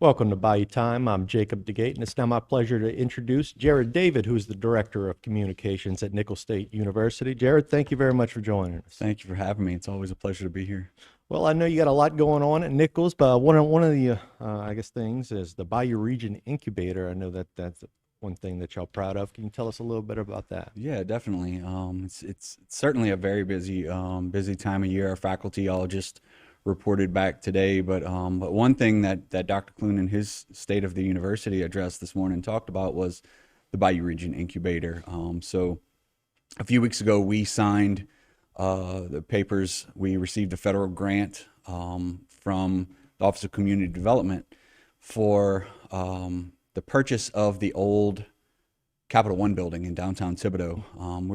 Welcome to Bayou Time. I'm Jacob DeGate, and it's now my pleasure to introduce Jerad David, who's the Director of Communications at Nicholls State University. Jerad, thank you very much for joining us. Thank you for having me. It's always a pleasure to be here. Well, I know you got a lot going on at Nicholls, but one of the I guess things is the Bayou Region Incubator. I know that's one thing that y'all proud of. Can you tell us a little bit about that? Yeah, definitely. It's certainly a very busy time of year. Our faculty all just reported back today, but one thing that Dr. Clune in his State of the University address this morning talked about was the Bayou Region Incubator. So a few weeks ago, we signed the papers. We received a federal grant from the Office of Community Development for the purchase of the old Capital One building in downtown Thibodaux.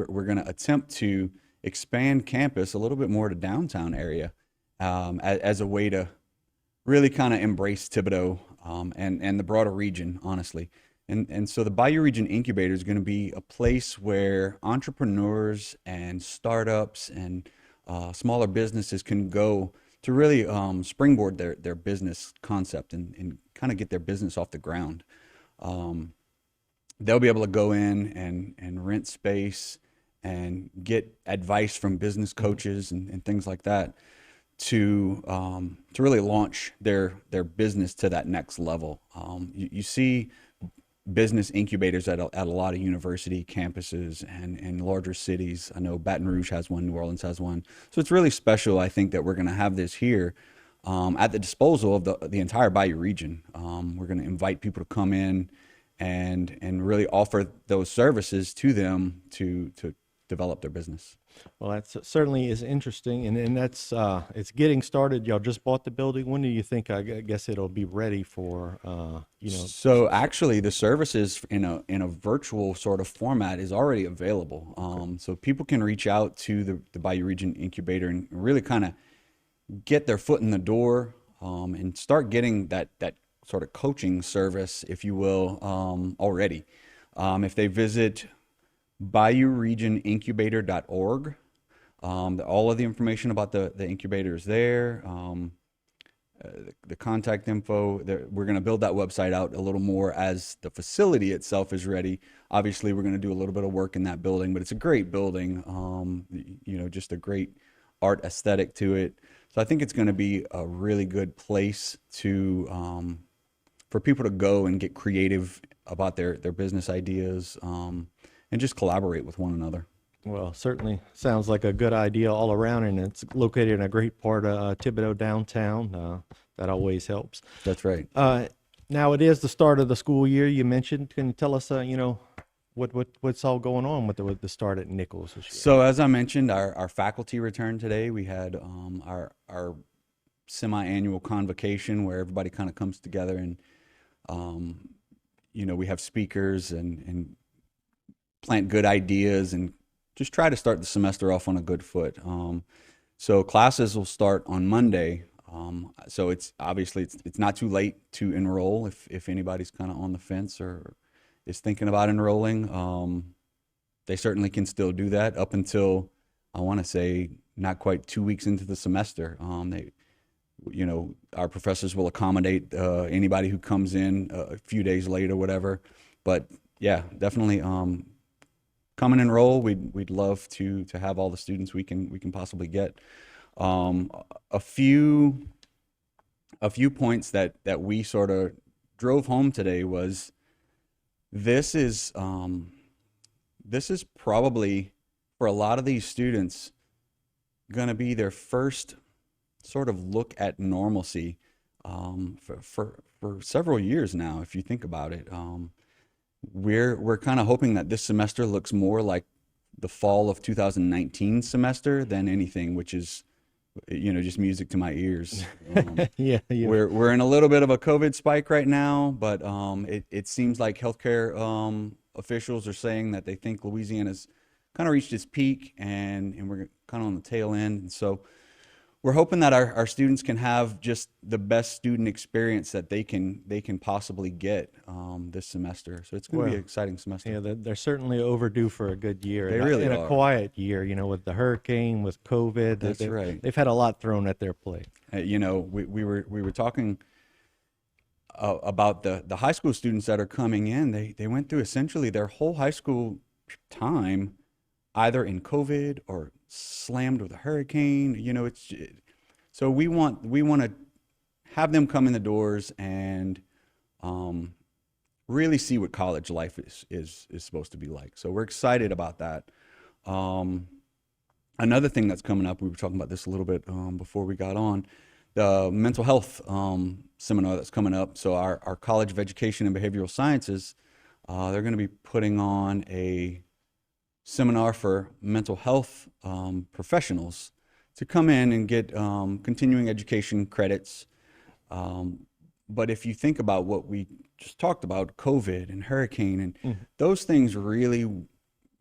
We're going to attempt to expand campus a little bit more to downtown area as a way to really kind of embrace Thibodaux and the broader region, honestly. And so the Bayou Region Incubator is going to be a place where entrepreneurs and startups and smaller businesses can go to really springboard their business concept and kind of get their business off the ground. They'll be able to go in and rent space and get advice from business coaches and things like that to really launch their business to that next level. You see business incubators at a lot of university campuses and larger cities. I know Baton Rouge has one, New Orleans has one. So it's really special, I think, that we're going to have this here at the disposal of the entire Bayou region. We're going to invite people to come in and really offer those services to them to develop their business. Well, that certainly is interesting, and that's it's getting started. Y'all just bought the building. When do you think? I guess it'll be ready for So actually, the services in a virtual sort of format is already available. So people can reach out to the Bayou Region Incubator and really kind of get their foot in the door and start getting that sort of coaching service, if you will, already. If they visit BayouRegionIncubator.org, all of the information about the incubator is there. The contact info. We're going to build that website out a little more as the facility itself is ready. Obviously, we're going to do a little bit of work in that building, but it's a great building. Just a great art aesthetic to it. So I think it's going to be a really good place to for people to go and get creative about their business ideas and just collaborate with one another. Well, certainly sounds like a good idea all around, and it's located in a great part of Thibodaux downtown. That always helps. That's right. Now it is the start of the school year. You mentioned. Can you tell us, what's all going on with the start at Nicholls this year? So as I mentioned, our faculty returned today. We had our semi-annual convocation where everybody kind of comes together and we have speakers and plant good ideas and just try to start the semester off on a good foot. So classes will start on Monday. So it's not too late to enroll if anybody's kind of on the fence or is thinking about enrolling. They certainly can still do that up until, I want to say, not quite 2 weeks into the semester. Our professors will accommodate anybody who comes in a few days late or whatever. But yeah, definitely come and enroll. We'd love to have all the students we can possibly get. A few points that we sort of drove home today was this is probably for a lot of these students going to be their first sort of look at normalcy for several years now, if you think about it. We're kind of hoping that this semester looks more like the fall of 2019 semester than anything, which is, just music to my ears. Yeah. We're in a little bit of a COVID spike right now, but it seems like healthcare officials are saying that they think Louisiana's kind of reached its peak and we're kind of on the tail end. And so we're hoping that our students can have just the best student experience that they can possibly get this semester. So it's going to be an exciting semester. Yeah, they're certainly overdue for a good year. They really in are. A quiet year, with the hurricane, with COVID. That's right. They've had a lot thrown at their plate. We were talking about the high school students that are coming in. They went through essentially their whole high school time either in COVID or slammed with a hurricane. You know, so we want to have them come in the doors and um, really see what college life is supposed to be like. So we're excited about that. Um, Another thing that's coming up, we were talking about this a little bit before we got on, the mental health seminar that's coming up. So our College of Education and Behavioral Sciences, they're going to be putting on a seminar for mental health professionals to come in and get continuing education credits. But if you think about what we just talked about, COVID and hurricane, and those things really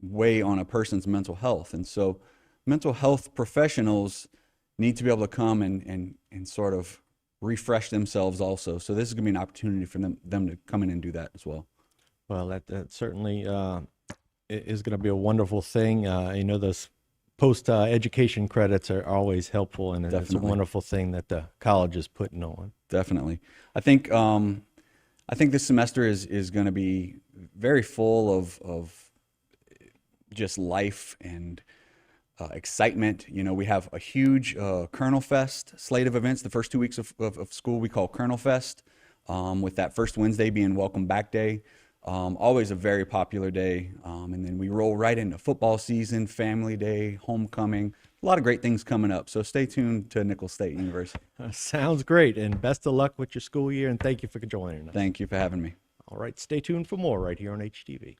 weigh on a person's mental health. And so mental health professionals need to be able to come and sort of refresh themselves also. So this is going to be an opportunity for them to come in and do that as well. Well, that certainly is going to be a wonderful thing. You know, those post education credits are always helpful, and it's a Definitely. wonderful thing that the college is putting on. Definitely. I think this semester is going to be very full of just life and excitement. You know, we have a huge Colonel Fest slate of events. The first 2 weeks of school we call Colonel Fest, with that first Wednesday being Welcome Back Day. Always a very popular day. And then we roll right into football season, Family Day, homecoming. A lot of great things coming up. So stay tuned to Nicholls State University. Sounds great, and best of luck with your school year, and thank you for joining us. Thank you for having me. All right, stay tuned for more right here on HTV.